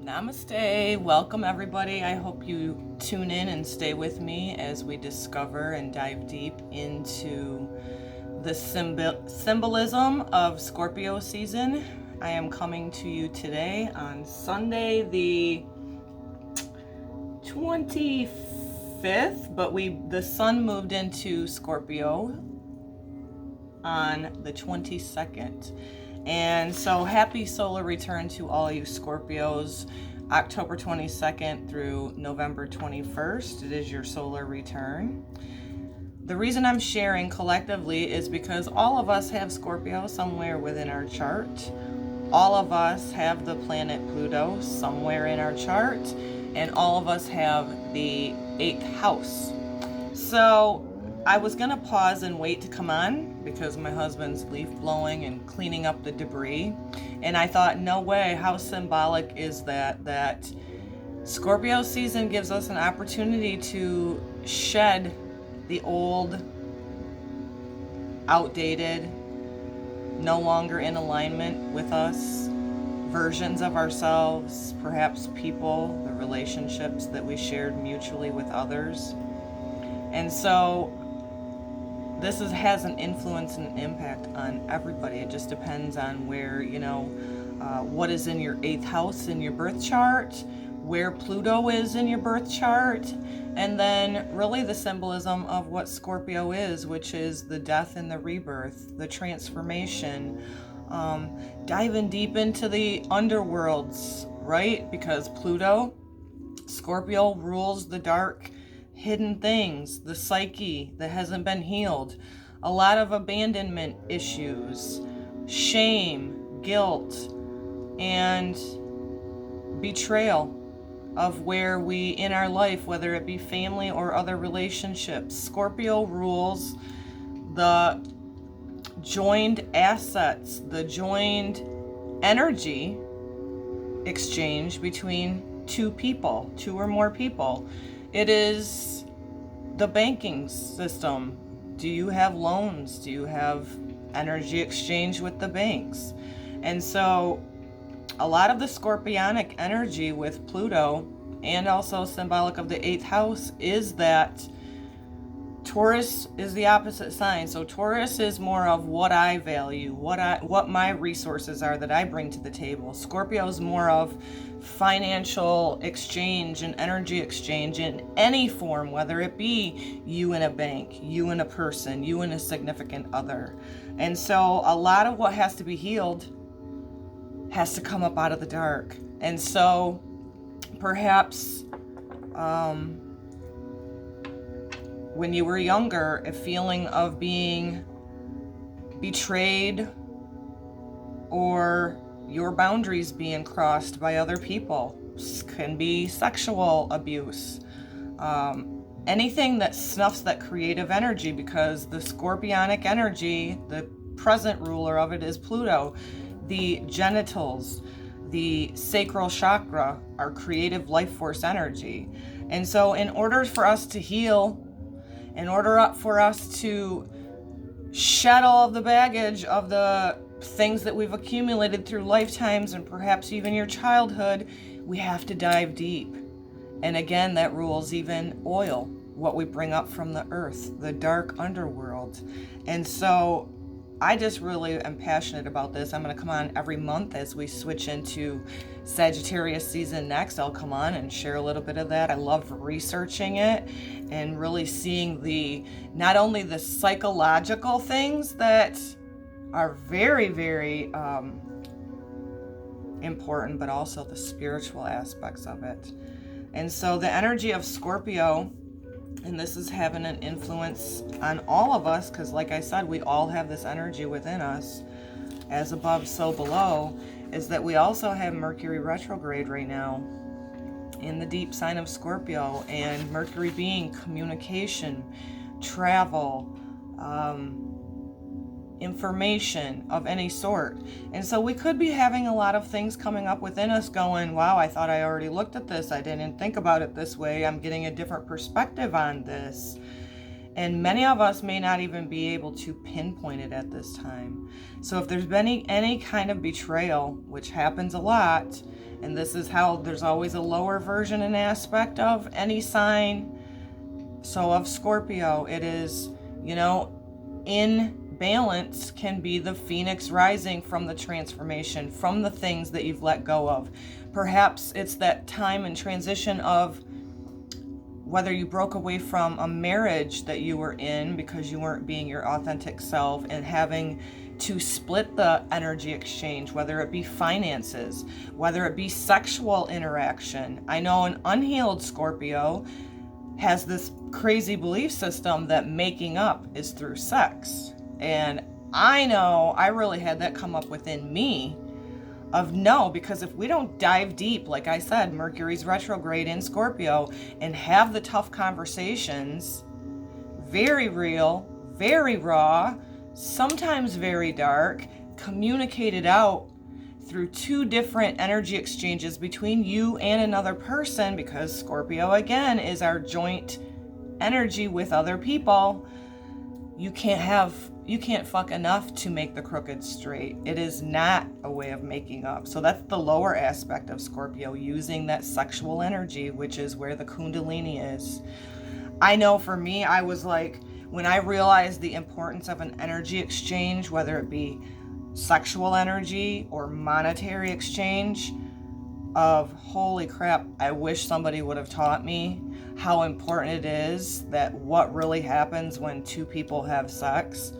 Namaste. Welcome, everybody. I hope you tune in and stay with me as we discover and dive deep into the symbolism of Scorpio season. I am coming to you today on Sunday, the 25th, but the sun moved into Scorpio on the 22nd. And so happy solar return to all you Scorpios. October 22nd through November 21st, it is your solar return. The reason I'm sharing collectively is because all of us have Scorpio somewhere within our chart. All of us have the planet Pluto somewhere in our chart, and all of us have the 8th house. So I was going to pause and wait to come on because my husband's leaf blowing and cleaning up the debris. And I thought, no way, how symbolic is that Scorpio season gives us an opportunity to shed the old, outdated, no longer in alignment with us, versions of ourselves, perhaps people, the relationships that we shared mutually with others. And so this has an influence and impact on everybody. It just depends on where, what is in your 8th house in your birth chart, where Pluto is in your birth chart, and then really the symbolism of what Scorpio is, which is the death and the rebirth, the transformation, diving deep into the underworlds, right? Because Pluto, Scorpio rules the dark, hidden things, the psyche that hasn't been healed, a lot of abandonment issues, shame, guilt, and betrayal of where we in our life, whether it be family or other relationships. Scorpio rules the joined assets, the joined energy exchange between two or more people. It is the banking system. Do you have loans? Do you have energy exchange with the banks? And so a lot of the scorpionic energy with Pluto, and also symbolic of the 8th house, is that Taurus is the opposite sign. So Taurus is more of what I value, what my resources are that I bring to the table. Scorpio is more of financial exchange and energy exchange in any form, whether it be you in a bank, you in a person, you in a significant other. And so a lot of what has to be healed has to come up out of the dark. And so perhaps when you were younger, a feeling of being betrayed or your boundaries being crossed by other people, can be sexual abuse, anything that snuffs that creative energy, because the scorpionic energy, the present ruler of it is Pluto. The genitals, the sacral chakra are creative life force energy. And so in order for us to heal, in order for us to shed all of the baggage of the things that we've accumulated through lifetimes and perhaps even your childhood, we have to dive deep. And again, that rules even oil, what we bring up from the earth, the dark underworld. And so I just really am passionate about this. I'm going to come on every month as we switch into Sagittarius season next. I'll come on and share a little bit of that. I love researching it and really seeing not only the psychological things that are very, very important, but also the spiritual aspects of it. And so the energy of Scorpio, and this is having an influence on all of us, because like I said, we all have this energy within us, as above, so below, is that we also have Mercury retrograde right now in the deep sign of Scorpio, and Mercury being communication, travel, information of any sort. And so we could be having a lot of things coming up within us going, wow, I thought I already looked at this. I didn't think about it this way. I'm getting a different perspective on this. And many of us may not even be able to pinpoint it at this time. So if there's been any kind of betrayal, which happens a lot, And this is how there's always a lower version and aspect of any sign. So of Scorpio, it is, in balance can be the phoenix rising from the transformation, from the things that you've let go of. Perhaps it's that time and transition of whether you broke away from a marriage that you were in because you weren't being your authentic self and having to split the energy exchange, whether it be finances, whether it be sexual interaction. I know an unhealed Scorpio has this crazy belief system that making up is through sex. And I know I really had that come up within me of no, because if we don't dive deep, like I said, Mercury's retrograde in Scorpio, and have the tough conversations, very real, very raw, sometimes very dark, communicated out through two different energy exchanges between you and another person, because Scorpio, again, is our joint energy with other people. You can't fuck enough to make the crooked straight. It is not a way of making up. So that's the lower aspect of Scorpio, using that sexual energy, which is where the Kundalini is. I know for me, I was like, when I realized the importance of an energy exchange, whether it be sexual energy or monetary exchange, of holy crap, I wish somebody would have taught me how important it is, that what really happens when two people have sex,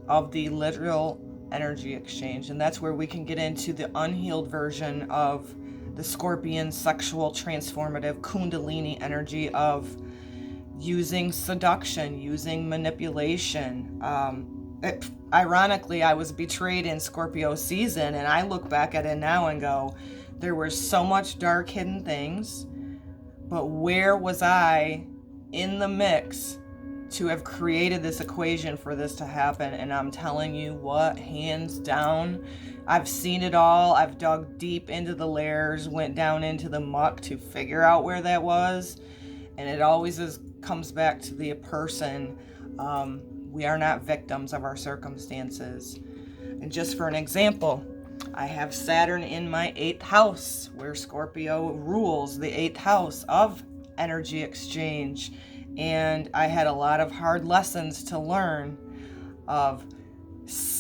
of the literal energy exchange. And that's where we can get into the unhealed version of the Scorpion sexual transformative Kundalini energy of using seduction, using manipulation. Ironically, I was betrayed in Scorpio season, and I look back at it now and go, there were so much dark hidden things, but where was I in the mix to have created this equation for this to happen? And I'm telling you what, hands down, I've seen it all. I've dug deep into the layers, went down into the muck to figure out where that was. And it always comes back to the person. We are not victims of our circumstances. And just for an example, I have Saturn in my 8th house, where Scorpio rules the 8th house of energy exchange. And I had a lot of hard lessons to learn of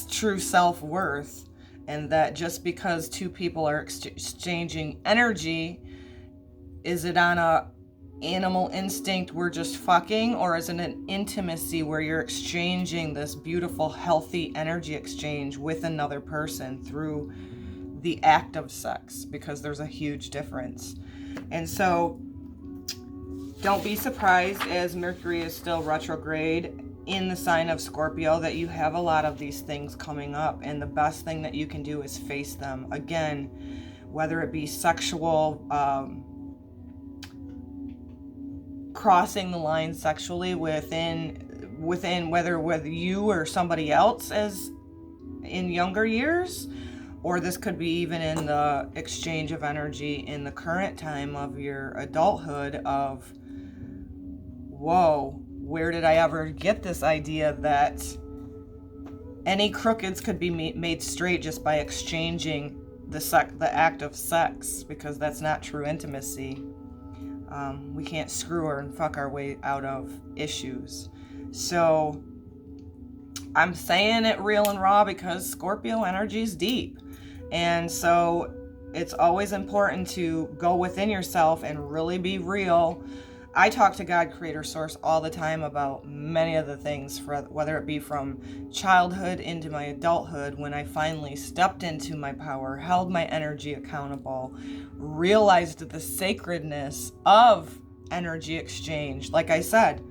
true self-worth, and that just because two people are exchanging energy, is it on a animal instinct, we're just fucking, or is it an intimacy where you're exchanging this beautiful, healthy energy exchange with another person through the act of sex? Because there's a huge difference. And so don't be surprised, as Mercury is still retrograde in the sign of Scorpio, that you have a lot of these things coming up. And the best thing that you can do is face them. Again, whether it be sexual, crossing the line sexually within whether you or somebody else as in younger years, or this could be even in the exchange of energy in the current time of your adulthood of, whoa, where did I ever get this idea that any crookeds could be made straight just by exchanging the act of sex? Because that's not true intimacy. We can't screw her and fuck our way out of issues. So I'm saying it real and raw because Scorpio energy is deep. And so it's always important to go within yourself and really be real. I talk to God, Creator, Source all the time about many of the things, whether it be from childhood into my adulthood, when I finally stepped into my power, held my energy accountable, realized the sacredness of energy exchange. Like I said,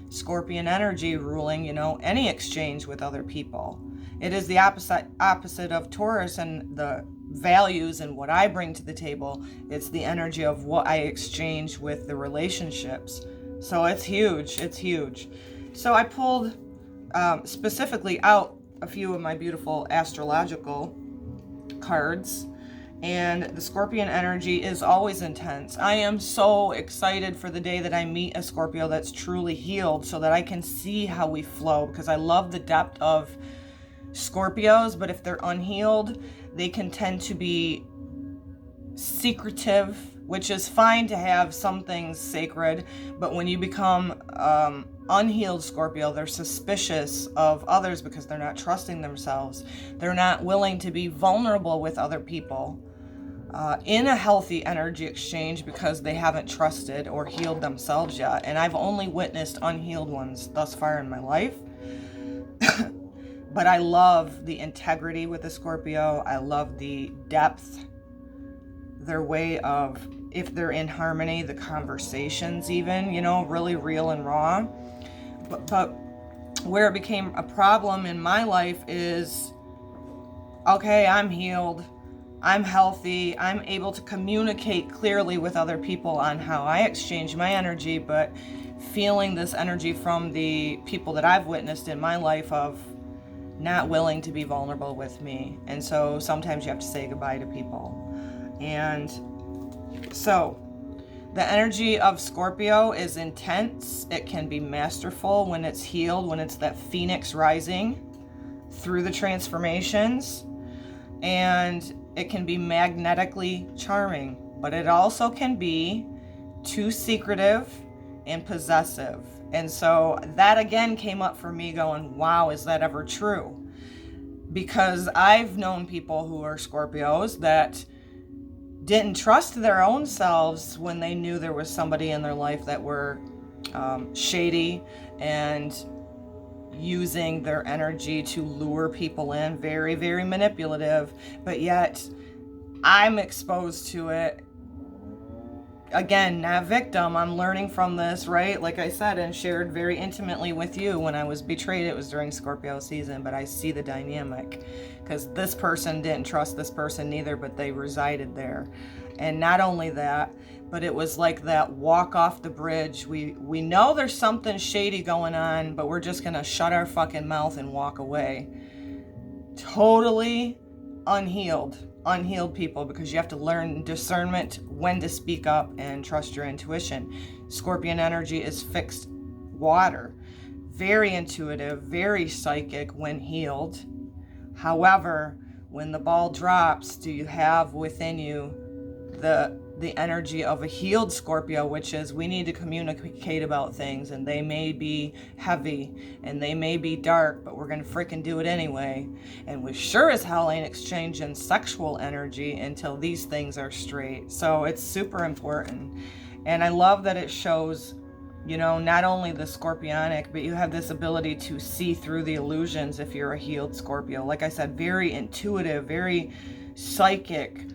Scorpion energy ruling, any exchange with other people. It is the opposite of Taurus and the values and what I bring to the table. It's the energy of what I exchange with the relationships. So it's huge. So I pulled specifically out a few of my beautiful astrological cards, and the Scorpion energy is always intense. I am so excited for the day that I meet a Scorpio that's truly healed, so that I can see how we flow, because I love the depth of Scorpios, but if they're unhealed, they can tend to be secretive, which is fine to have some things sacred, but when you become unhealed Scorpio, they're suspicious of others because they're not trusting themselves. They're not willing to be vulnerable with other people in a healthy energy exchange because they haven't trusted or healed themselves yet. And I've only witnessed unhealed ones thus far in my life. But I love the integrity with the Scorpio. I love the depth, their way of, if they're in harmony, the conversations even, really real and raw. But where it became a problem in my life is, okay, I'm healed, I'm healthy, I'm able to communicate clearly with other people on how I exchange my energy, but feeling this energy from the people that I've witnessed in my life of not willing to be vulnerable with me. And so sometimes you have to say goodbye to people. And so the energy of Scorpio is intense. It can be masterful when it's healed, when it's that phoenix rising through the transformations. And it can be magnetically charming, but it also can be too secretive and possessive. And so that again came up for me going, wow, is that ever true? Because I've known people who are Scorpios that didn't trust their own selves when they knew there was somebody in their life that were shady and using their energy to lure people in, very, very manipulative. But yet I'm exposed to it. Again, not victim. I'm learning from this, right? Like I said, and shared very intimately with you when I was betrayed. It was during Scorpio season, but I see the dynamic because this person didn't trust this person neither, but they resided there. And not only that, but it was like that walk off the bridge. We know there's something shady going on, but we're just going to shut our fucking mouth and walk away. Totally unhealed people, because you have to learn discernment, when to speak up and trust your intuition. Scorpion energy is fixed water, very intuitive, very psychic when healed. However, when the ball drops, do you have within you the energy of a healed Scorpio, which is, we need to communicate about things, and they may be heavy and they may be dark, but we're gonna freaking do it anyway. And we sure as hell ain't exchanging sexual energy until these things are straight. So it's super important. And I love that it shows, not only the Scorpionic, but you have this ability to see through the illusions if you're a healed Scorpio. Like I said, very intuitive, very psychic,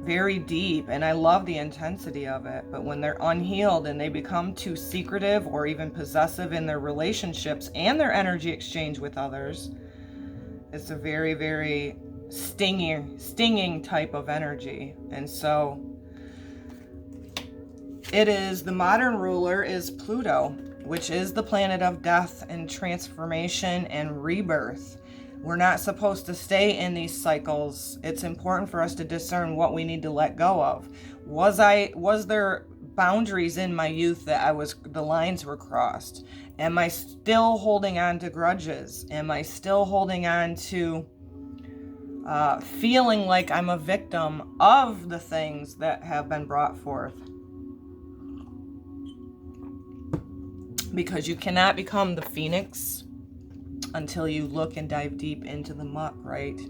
very deep, and I love the intensity of it. But when they're unhealed and they become too secretive or even possessive in their relationships and their energy exchange with others, it's a very, very stinging type of energy. And so it is, the modern ruler is Pluto, which is the planet of death and transformation and rebirth. We're not supposed to stay in these cycles. It's important for us to discern what we need to let go of. Was there boundaries in my youth that the lines were crossed? Am I still holding on to grudges? Am I still holding on to feeling like I'm a victim of the things that have been brought forth? Because you cannot become the phoenix until you look and dive deep into the muck, right?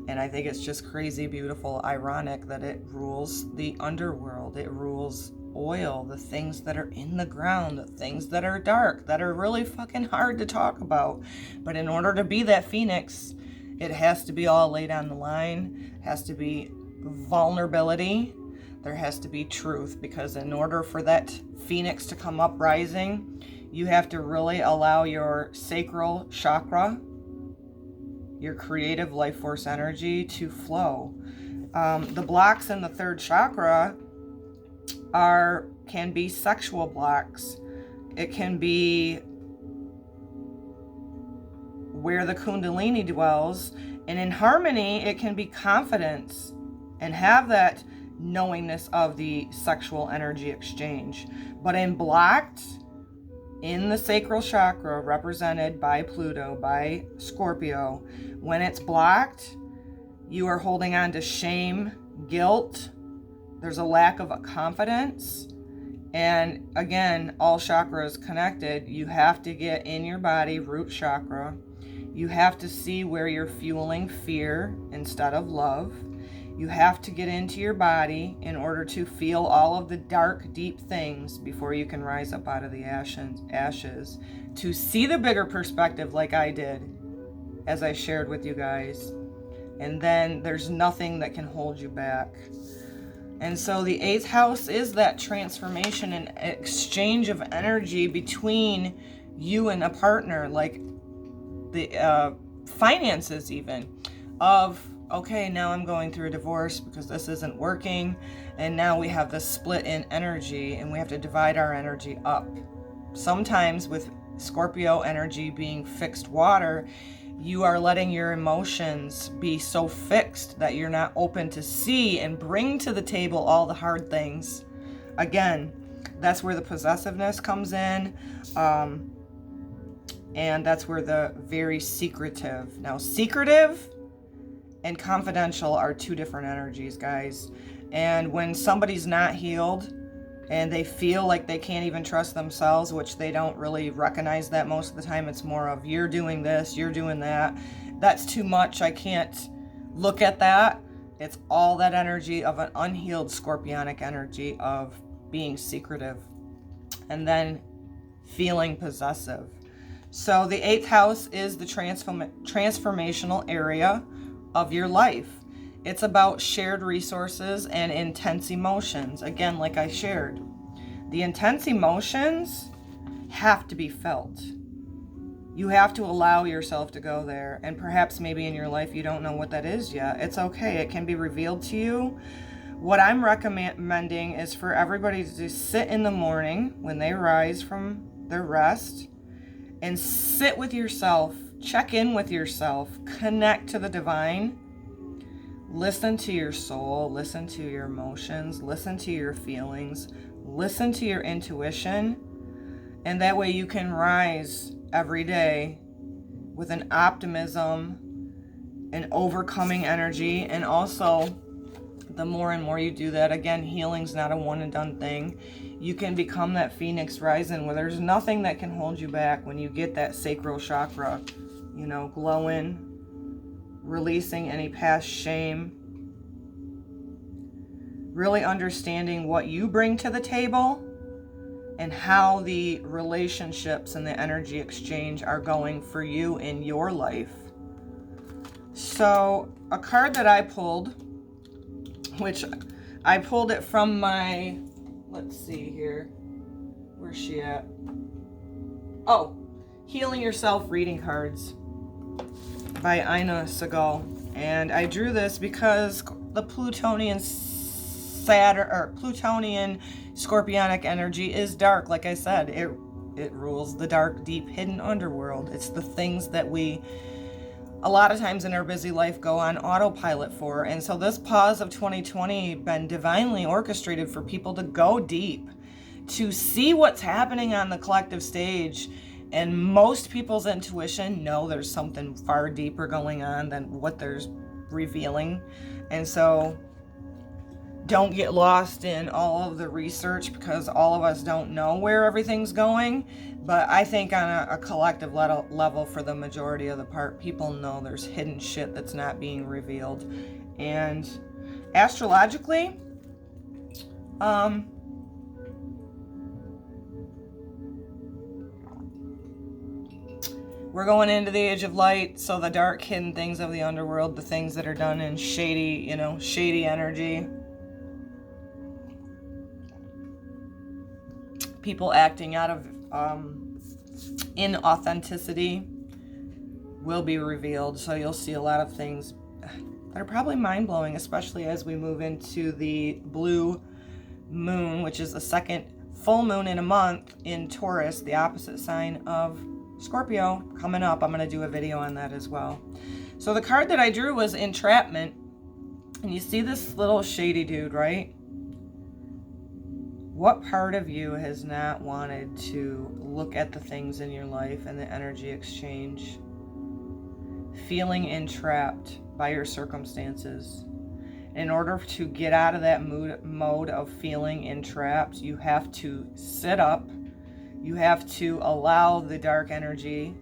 And I think it's just crazy, beautiful, ironic that it rules the underworld. It rules oil, the things that are in the ground, the things that are dark, that are really fucking hard to talk about. But in order to be that phoenix, it has to be all laid on the line. It has to be vulnerability. There has to be truth, because in order for that phoenix to come up rising, you have to really allow your sacral chakra, your creative life force energy, to flow. The blocks in the third chakra can be sexual blocks. It can be where the Kundalini dwells. And in harmony, it can be confidence and have that knowingness of the sexual energy exchange. But in blocked, in the sacral chakra, represented by Pluto, by Scorpio, when it's blocked, You are holding on to shame, guilt. There's a lack of confidence. And again, all chakras connected. You have to get in your body, root chakra. You have to see where you're fueling fear instead of love. You have to get into your body in order to feel all of the dark, deep things before you can rise up out of the ashes. To see the bigger perspective like I did, as I shared with you guys. And then there's nothing that can hold you back. And so the 8th house is that transformation and exchange of energy between you and a partner, like the finances even, of, okay, now I'm going through a divorce because this isn't working, and now we have this split in energy, and we have to divide our energy up. Sometimes with Scorpio energy being fixed water, you are letting your emotions be so fixed that you're not open to see and bring to the table all the hard things. Again, that's where the possessiveness comes in. And that's where the very secretive. Now, secretive and confidential are two different energies, guys. And when somebody's not healed and they feel like they can't even trust themselves, which they don't really recognize that most of the time, it's more of, you're doing this, you're doing that. That's too much. I can't look at that. It's all that energy of an unhealed scorpionic energy of being secretive and then feeling possessive. So the 8th house is the transformational area of your life. It's about shared resources and intense emotions. Again, like I shared, the intense emotions have to be felt. You have to allow yourself to go there. And perhaps maybe in your life you don't know what that is yet. It's okay. It can be revealed to you. What I'm recommending is for everybody to just sit in the morning when they rise from their rest and sit with yourself, check in with yourself, connect to the divine. Listen to your soul, listen to your emotions, listen to your feelings, listen to your intuition, and that way you can rise every day with an optimism, an overcoming energy. And also, the more and more you do that, again, healing's not a one and done thing. You can become that phoenix rising where there's nothing that can hold you back when you get that sacral chakra, glowing, releasing any past shame, really understanding what you bring to the table and how the relationships and the energy exchange are going for you in your life. So a card that I pulled, which I pulled it from my, let's see here, where's she at? Oh, Healing Yourself Reading Cards by Ina Segal. And I drew this because the Plutonian Scorpionic energy is dark. Like I said, it rules the dark, deep, hidden underworld. It's the things that we, a lot of times in our busy life, go on autopilot for. And so this pause of 2020 been divinely orchestrated for people to go deep, to see what's happening on the collective stage. And most people's intuition know there's something far deeper going on than what they're revealing. And so don't get lost in all of the research, because all of us don't know where everything's going. But I think on a collective level, for the majority of the part, people know there's hidden shit that's not being revealed. And astrologically, we're going into the age of light, so the dark hidden things of the underworld, the things that are done in shady energy, people acting out of inauthenticity will be revealed. So you'll see a lot of things that are probably mind-blowing, especially as we move into the blue moon, which is the second full moon in a month in Taurus, the opposite sign of Scorpio, coming up. I'm going to do a video on that as well. So the card that I drew was Entrapment. And you see this little shady dude, right? What part of you has not wanted to look at the things in your life and the energy exchange? Feeling entrapped. by your circumstances. In order to get out of that mode of feeling entrapped, you have to sit up. You have to allow the dark energy.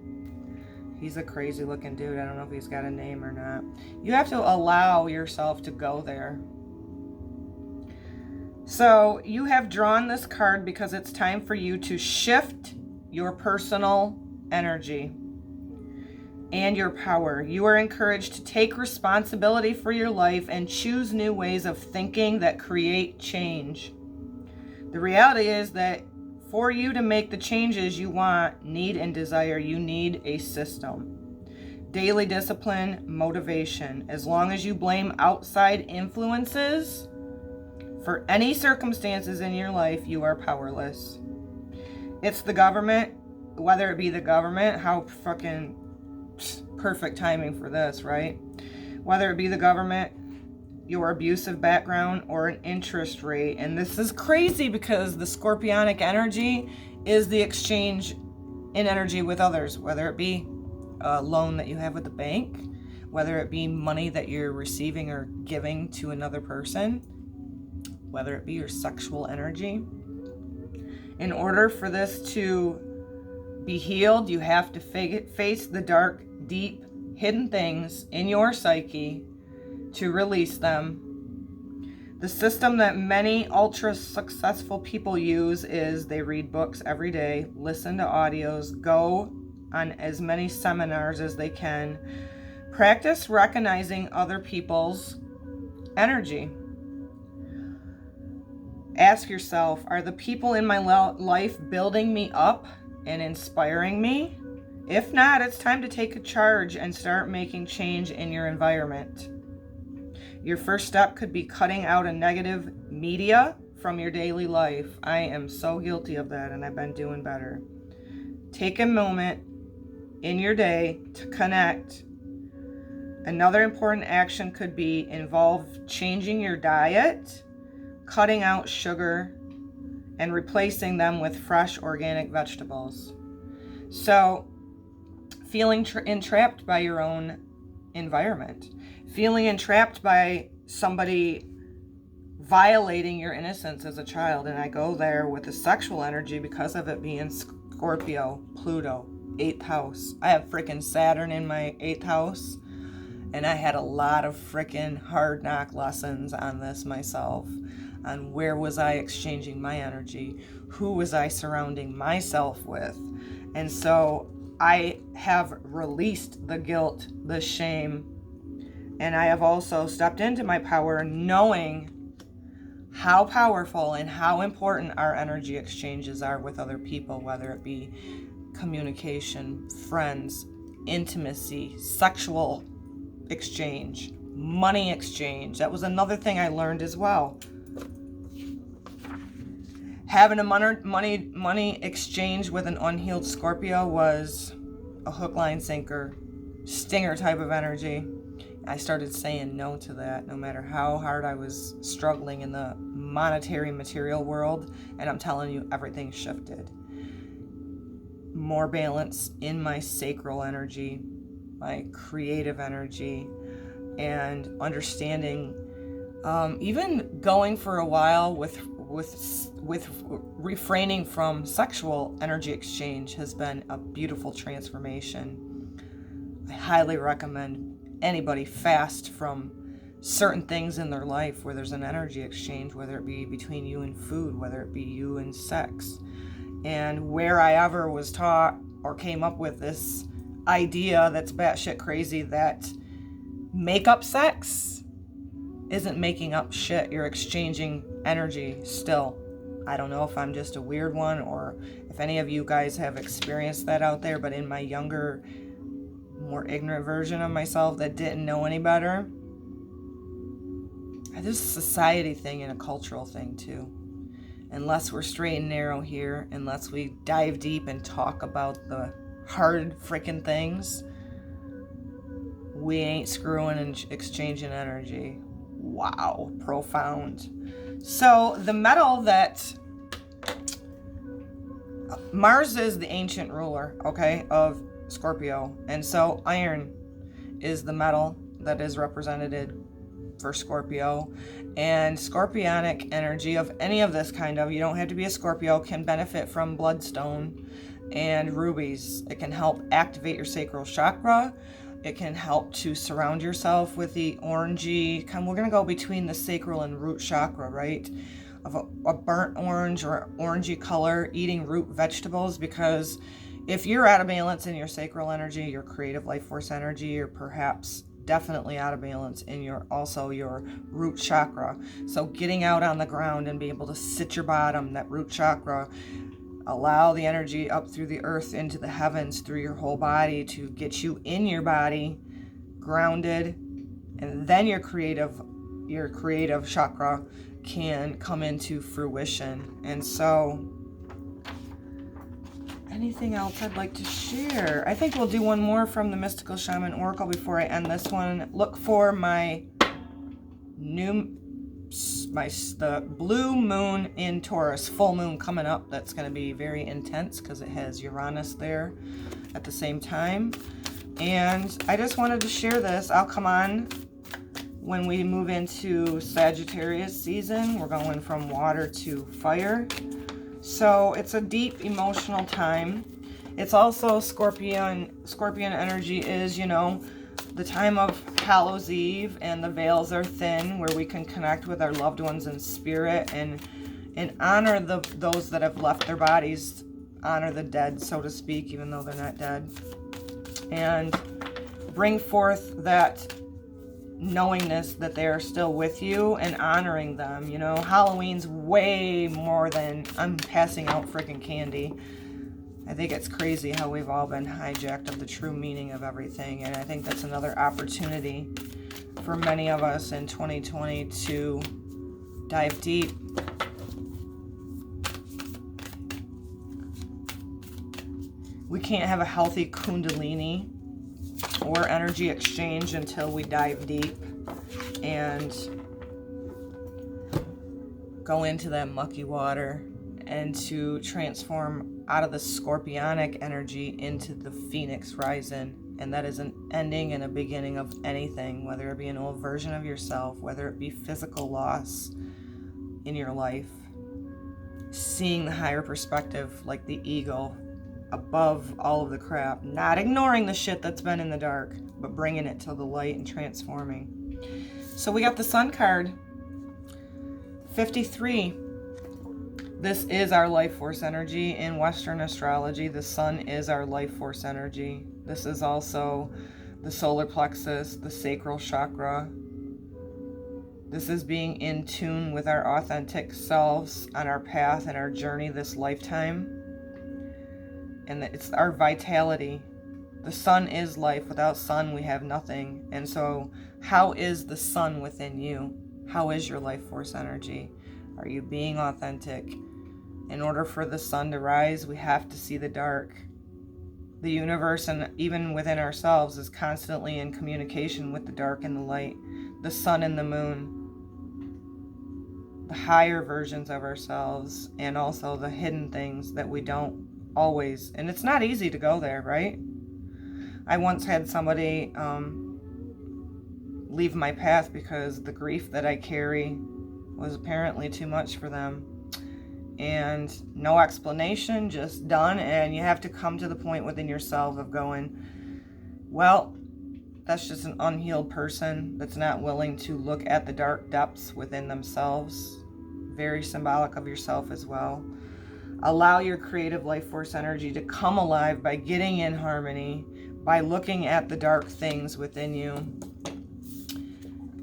He's a crazy looking dude. I don't know if he's got a name or not. You have to allow yourself to go there. So you have drawn this card because it's time for you to shift your personal energy and your power. You are encouraged to take responsibility for your life and choose new ways of thinking that create change. The reality is that for you to make the changes you want, need, and desire, you need a system. Daily discipline, motivation. As long as you blame outside influences for any circumstances in your life, you are powerless. It's the government, whether it be the government, how fucking perfect timing for this, right? Whether it be the government, your abusive background, or an interest rate. And this is crazy because the scorpionic energy is the exchange in energy with others, whether it be a loan that you have with the bank, whether it be money that you're receiving or giving to another person, whether it be your sexual energy. In order for this to be healed, you have to face the dark, deep, hidden things in your psyche to release them. The system that many ultra successful people use is they read books every day, listen to audios, go on as many seminars as they can, practice recognizing other people's energy. Ask yourself, are the people in my life building me up and inspiring me? If not, it's time to take a charge and start making change in your environment. Your first step could be cutting out a negative media from your daily life. I am so guilty of that, and I've been doing better. Take a moment in your day to connect. Another important action could be involve changing your diet, cutting out sugar, and replacing them with fresh organic vegetables. So, feeling entrapped by your own environment, feeling entrapped by somebody violating your innocence as a child. And I go there with the sexual energy because of it being Scorpio, Pluto, 8th house. I have freaking Saturn in my 8th house, and I had a lot of freaking hard knock lessons on this myself, on where was I exchanging my energy, who was I surrounding myself with. And so I have released the guilt, the shame, and I have also stepped into my power, knowing how powerful and how important our energy exchanges are with other people, whether it be communication, friends, intimacy, sexual exchange, money exchange. That was another thing I learned as well. Having a money exchange with an unhealed Scorpio was a hook, line, sinker, stinger type of energy. I started saying no to that, no matter how hard I was struggling in the monetary material world. And I'm telling you, everything shifted. More balance in my sacral energy, my creative energy, and understanding, even going for a while with refraining from sexual energy exchange has been a beautiful transformation. I highly recommend anybody fast from certain things in their life where there's an energy exchange, whether it be between you and food, whether it be you and sex. And where I ever was taught or came up with this idea that's batshit crazy that make up sex isn't making up shit. You're exchanging energy still. I don't know if I'm just a weird one or if any of you guys have experienced that out there, but in my younger, more ignorant version of myself that didn't know any better, this is a society thing and a cultural thing too. Unless we're straight and narrow here, unless we dive deep and talk about the hard freaking things, we ain't screwing and exchanging energy. Wow, profound. So the metal that Mars is the ancient ruler, okay, of Scorpio. And so iron is the metal that is represented for Scorpio. And scorpionic energy of any of this kind of, you don't have to be a Scorpio, can benefit from bloodstone and rubies. It can help activate your sacral chakra. It can help to surround yourself with the orangey, we're going to go between the sacral and root chakra, right? Of a burnt orange or orangey color, eating root vegetables, because if you're out of balance in your sacral energy, your creative life force energy, or perhaps definitely out of balance in your root chakra. So getting out on the ground and be able to sit your bottom, that root chakra, allow the energy up through the earth into the heavens through your whole body to get you in your body, grounded, and then your creative chakra can come into fruition. And so, anything else I'd like to share? I think we'll do one more from the Mystical Shaman Oracle before I end this one. Look for the blue moon in Taurus, full moon coming up. That's going to be very intense because it has Uranus there at the same time. And I just wanted to share this. I'll come on when we move into Sagittarius season. We're going from water to fire. So it's a deep emotional time. It's also Scorpion energy is, the time of Hallows Eve, and the veils are thin, where we can connect with our loved ones in spirit and honor those that have left their bodies, honor the dead, so to speak, even though they're not dead, and bring forth that knowingness that they are still with you and honoring them. Halloween's way more than I'm passing out freaking candy. I think it's crazy how we've all been hijacked of the true meaning of everything, and I think that's another opportunity for many of us in 2020 to dive deep. We can't have a healthy kundalini or energy exchange until we dive deep and go into that mucky water, and to transform out of the scorpionic energy into the phoenix rising. And that is an ending and a beginning of anything, whether it be an old version of yourself, whether it be physical loss in your life, seeing the higher perspective like the eagle above all of the crap, not ignoring the shit that's been in the dark, but bringing it to the light and transforming. So we got the Sun card, 53. This is our life force energy. In Western astrology, the sun is our life force energy. This is also the solar plexus, the sacral chakra. This is being in tune with our authentic selves on our path and our journey this lifetime. And it's our vitality. The sun is life. Without sun, we have nothing. And so, how is the sun within you? How is your life force energy? Are you being authentic? In order for the sun to rise, we have to see the dark. The universe, and even within ourselves, is constantly in communication with the dark and the light, the sun and the moon, the higher versions of ourselves, and also the hidden things that we don't always, and it's not easy to go there, right? I once had somebody leave my path because the grief that I carry was apparently too much for them. And no explanation, just done. And you have to come to the point within yourself of going, well, that's just an unhealed person that's not willing to look at the dark depths within themselves. Very symbolic of yourself as well. Allow your creative life force energy to come alive by getting in harmony, by looking at the dark things within you.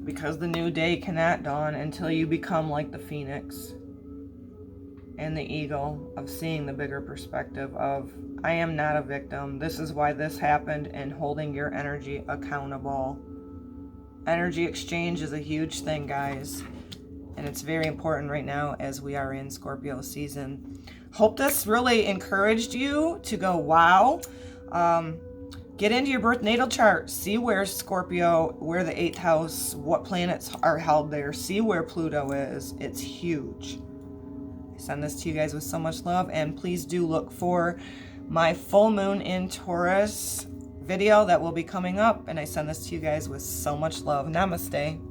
Because the new day cannot dawn until you become like the phoenix and the eagle, of seeing the bigger perspective of, I am not a victim. This is why this happened, and holding your energy accountable. Energy exchange is a huge thing, guys. And it's very important right now as we are in Scorpio season. Hope this really encouraged you to go, wow. Get into your birth natal chart. See where Scorpio, where the 8th house, what planets are held there. See where Pluto is. It's huge. I send this to you guys with so much love. And please do look for my full moon in Taurus video that will be coming up, and I send this to you guys with so much love. Namaste.